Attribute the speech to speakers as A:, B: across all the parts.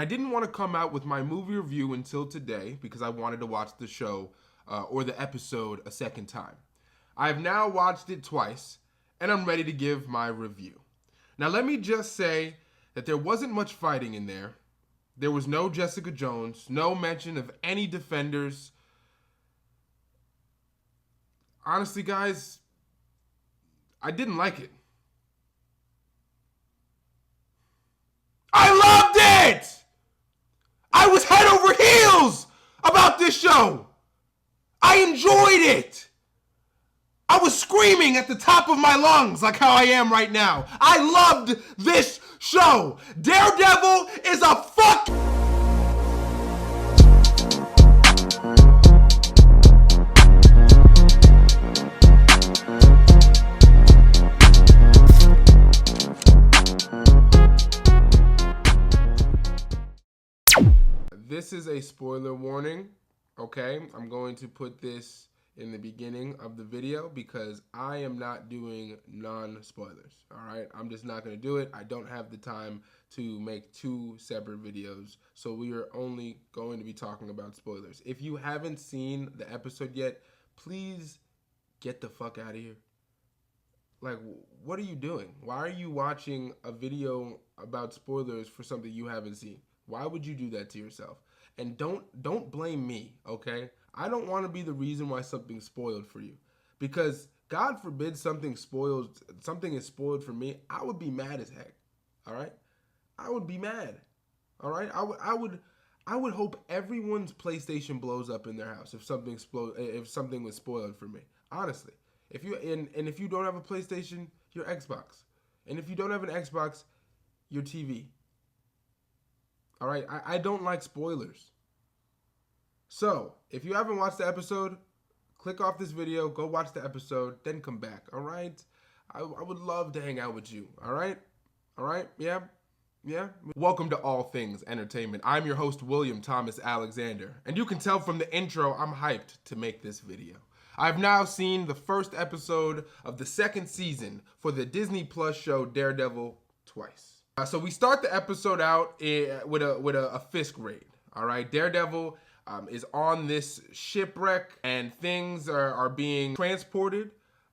A: I didn't want to come out with my movie review until today because I wanted to watch the show or the episode a second time. I've now watched it twice, and I'm ready to give my review. Now, let me just say that there wasn't much fighting in there. There was no Jessica Jones, no mention of any defenders. Honestly, guys, I didn't like it. I loved it! I was head over heels about this show. I enjoyed it. I was screaming at the top of my lungs like how I am right now. I loved this show. Daredevil is a fuck. This is a spoiler warning, okay? I'm going to put this in the beginning of the video because I am not doing non-spoilers, all right? I'm just not going to do it. I don't have the time to make two separate videos, so we are only going to be talking about spoilers. If you haven't seen the episode yet, please get the fuck out of here. Like, what are you doing? Why are you watching a video about spoilers for something you haven't seen? Why would you do that to yourself? And don't blame me, okay? I don't want to be the reason why something's spoiled for you. Because God forbid something is spoiled for me, I would be mad as heck. All right? I would be mad. All right? I would hope everyone's PlayStation blows up in their house if something was spoiled for me. Honestly. If you don't have a PlayStation, your Xbox. And if you don't have an Xbox, your TV. All right, I don't like spoilers. So, if you haven't watched the episode, click off this video, go watch the episode, then come back, all right? I would love to hang out with you, all right? All right, yeah? Welcome to All Things Entertainment. I'm your host, William Thomas Alexander, and you can tell from the intro I'm hyped to make this video. I've now seen the first episode of the second season for the Disney Plus show Daredevil twice. So we start the episode out with a Fisk raid. All right, Daredevil is on this shipwreck and things are being transported.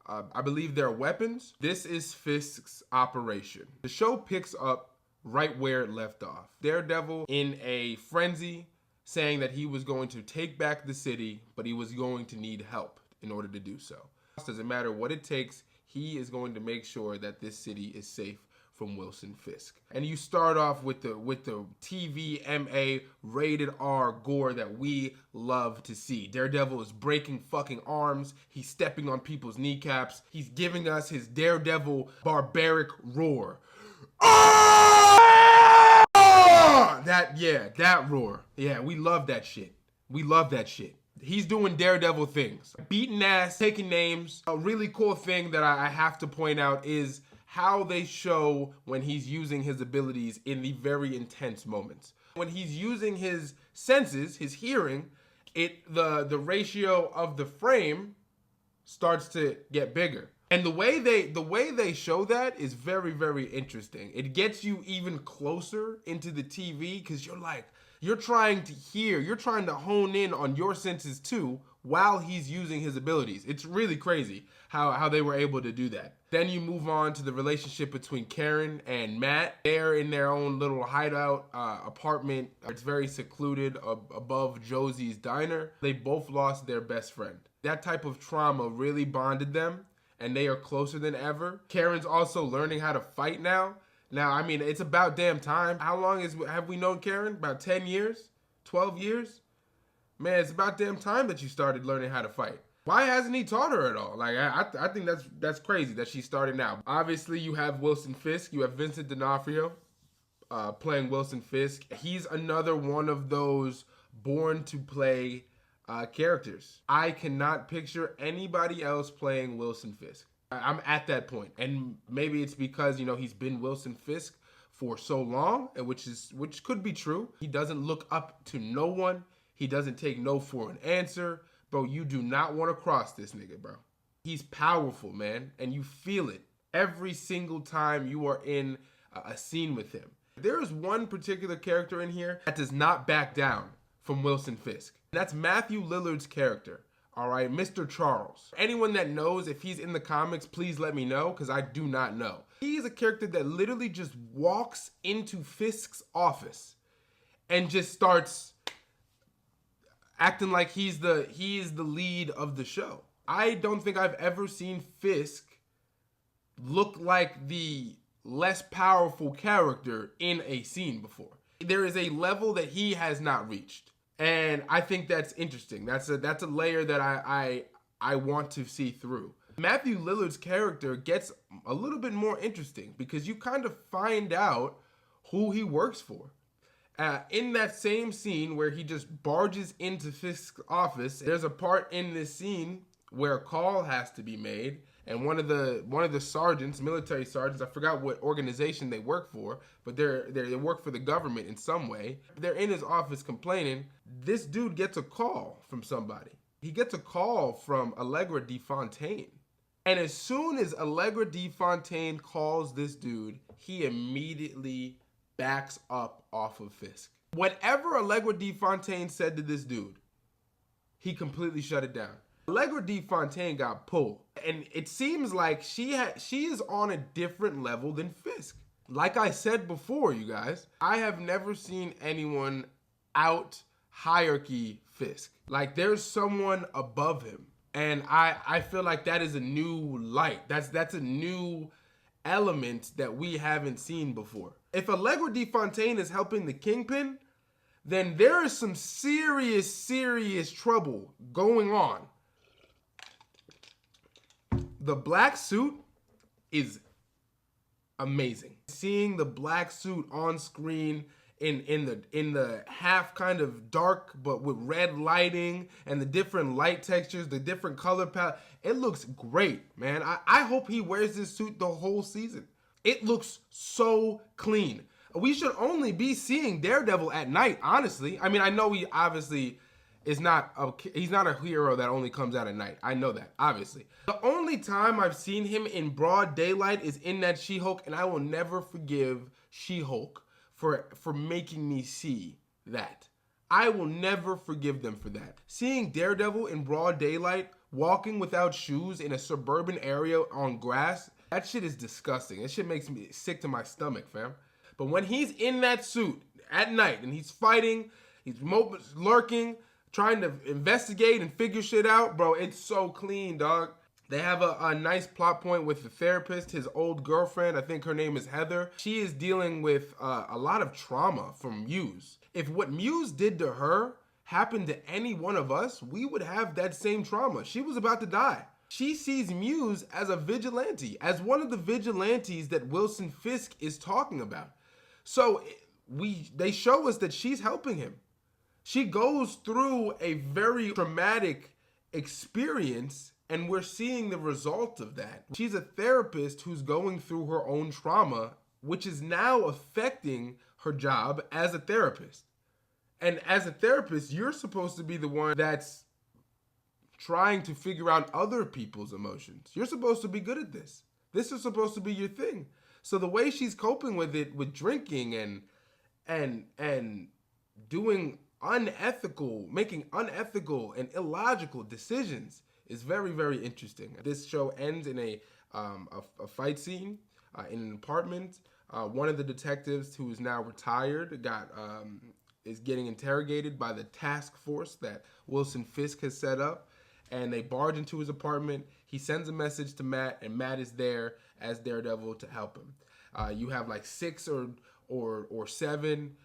A: I believe they're weapons. This is Fisk's operation. The show picks up right where it left off. Daredevil in a frenzy saying that he was going to take back the city, but he was going to need help in order to do so. It doesn't matter what it takes. He is going to make sure that this city is safe from Wilson Fisk. And you start off with the TVMA rated R gore that we love to see. Daredevil is breaking fucking arms. He's stepping on people's kneecaps. He's giving us his Daredevil barbaric roar. That roar. Yeah, we love that shit. We love that shit. He's doing Daredevil things. Beating ass, taking names. A really cool thing that I have to point out is how they show when he's using his abilities in the very intense moments. When he's using his senses, his hearing, the ratio of the frame starts to get bigger. And the way they show that is very, very interesting. It gets you even closer into the TV because you're trying to hear, you're trying to hone in on your senses too while he's using his abilities. It's really crazy how they were able to do that. Then you move on to the relationship between Karen and Matt. They're in their own little hideout apartment. It's very secluded above Josie's diner. They both lost their best friend. That type of trauma really bonded them, and they are closer than ever. Karen's also learning how to fight now. Now, I mean, it's about damn time. How long have we known Karen? About 10 years? 12 years? Man, it's about damn time that you started learning how to fight. Why hasn't he taught her at all? Like, I think that's crazy that she started now. Obviously, you have Wilson Fisk. You have Vincent D'Onofrio playing Wilson Fisk. He's another one of those born to play characters. I cannot picture anybody else playing Wilson Fisk. I'm at that point, and maybe it's because he's been Wilson Fisk for so long, which could be true. He doesn't look up to no one. He doesn't take no for an answer. Bro, you do not want to cross this nigga, bro. He's powerful, man, and you feel it every single time you are in a scene with him. There is one particular character in here that does not back down from Wilson Fisk. That's Matthew Lillard's character. All right, Mr. Charles. Anyone that knows if he's in the comics, please let me know, because I do not know. He is a character that literally just walks into Fisk's office and just starts acting like he is the lead of the show. I don't think I've ever seen Fisk look like the less powerful character in a scene before. There is a level that he has not reached. And I think that's interesting. That's a layer that I want to see through. Matthew Lillard's character gets a little bit more interesting because you kind of find out who he works for. In that same scene where he just barges into Fisk's office, there's a part in this scene where a call has to be made, and one of the sergeants, military sergeants, I forgot what organization they work for, but they work for the government in some way. They're in his office complaining. This dude gets a call from somebody. He gets a call from Allegra DeFontaine. And as soon as Allegra DeFontaine calls this dude, he immediately backs up off of Fisk. Whatever Allegra DeFontaine said to this dude, he completely shut it down. Allegra DeFontaine got pulled, and it seems like she is on a different level than Fisk. Like I said before, you guys, I have never seen anyone out hierarchy Fisk. Like, there's someone above him, and I feel like that is a new light. That's a new element that we haven't seen before. If Allegra DeFontaine is helping the Kingpin, then there is some serious trouble going on. The black suit is amazing. Seeing the black suit on screen in the half kind of dark but with red lighting and the different light textures, the different color palette, it looks great, man. I hope he wears this suit the whole season. It looks so clean. We should only be seeing Daredevil at night, honestly. I mean, I know he obviously he's not a hero that only comes out at night. I know that, obviously. The only time I've seen him in broad daylight is in that She-Hulk, and I will never forgive She-Hulk for making me see that. I will never forgive them for that. Seeing Daredevil in broad daylight, walking without shoes in a suburban area on grass, that shit is disgusting. That shit makes me sick to my stomach, fam. But when he's in that suit at night and he's fighting, he's lurking, trying to investigate and figure shit out, bro, it's so clean, dog. They have a nice plot point with the therapist, his old girlfriend. I think her name is Heather. She is dealing with a lot of trauma from Muse. If what Muse did to her happened to any one of us, we would have that same trauma. She was about to die. She sees Muse as a vigilante, as one of the vigilantes that Wilson Fisk is talking about. So they show us that she's helping him. She goes through a very traumatic experience, and we're seeing the result of that. She's a therapist who's going through her own trauma, which is now affecting her job as a therapist. And as a therapist, you're supposed to be the one that's trying to figure out other people's emotions. You're supposed to be good at this. This is supposed to be your thing. So the way she's coping with it, with drinking and doing making unethical and illogical decisions, is very, very interesting. This show ends in a fight scene in an apartment. One of the detectives, who is now retired, is getting interrogated by the task force that Wilson Fisk has set up, and they barge into his apartment. He sends a message to Matt, and Matt is there as Daredevil to help him. You have like 6 or 7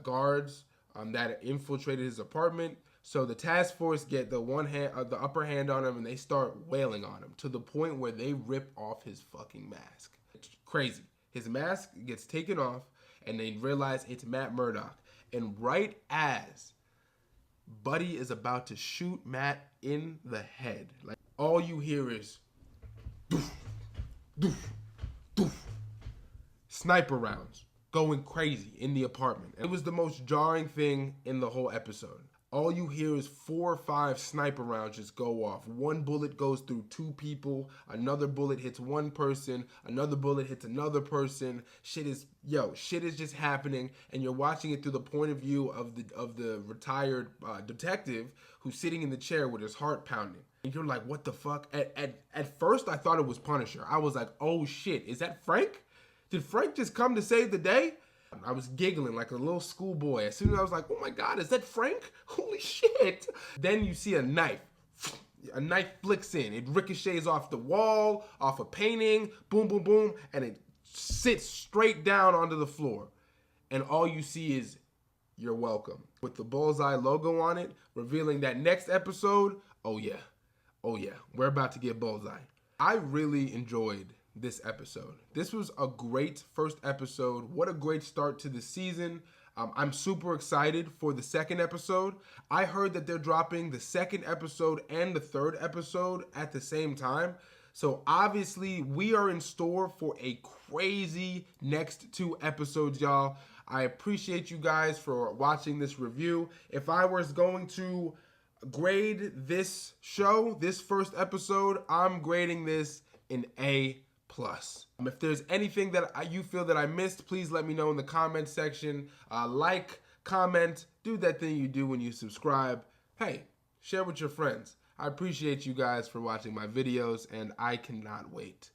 A: guards that infiltrated his apartment. So the task force get the upper hand on him, and they start wailing on him to the point where they rip off his fucking mask. It's crazy. His mask gets taken off, and they realize it's Matt Murdock. And right as Buddy is about to shoot Matt in the head, like, all you hear is doof, doof, doof. Sniper rounds going crazy in the apartment. It was the most jarring thing in the whole episode. all you hear is 4 or 5 sniper rounds just go off. One bullet goes through 2 people, another bullet hits 1 person, another bullet hits another person. Shit is just happening, and you're watching it through the point of view of the retired detective who's sitting in the chair with his heart pounding. And you're like, what the fuck? At first, I thought it was Punisher. I was like, oh shit, is that Frank? Did Frank just come to save the day? I was giggling like a little schoolboy. As soon as I was like, oh my God, is that Frank? Holy shit. Then you see a knife. A knife flicks in. It ricochets off the wall, off a painting, boom, boom, boom, and it sits straight down onto the floor. And all you see is, you're welcome. With the Bullseye logo on it, revealing that next episode, oh yeah, we're about to get Bullseye. I really enjoyed this episode. This was a great first episode. What a great start to the season. I'm super excited for the second episode. I heard that they're dropping the second episode and the third episode at the same time. So obviously we are in store for a crazy next 2 episodes, y'all. I appreciate you guys for watching this review. If I was going to grade this show, this first episode, I'm grading this an A+. If there's anything that you feel that I missed, please let me know in the comment section. Like, comment, do that thing you do when you subscribe. Hey, share with your friends. I appreciate you guys for watching my videos, and I cannot wait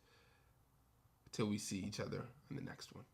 A: till we see each other in the next one.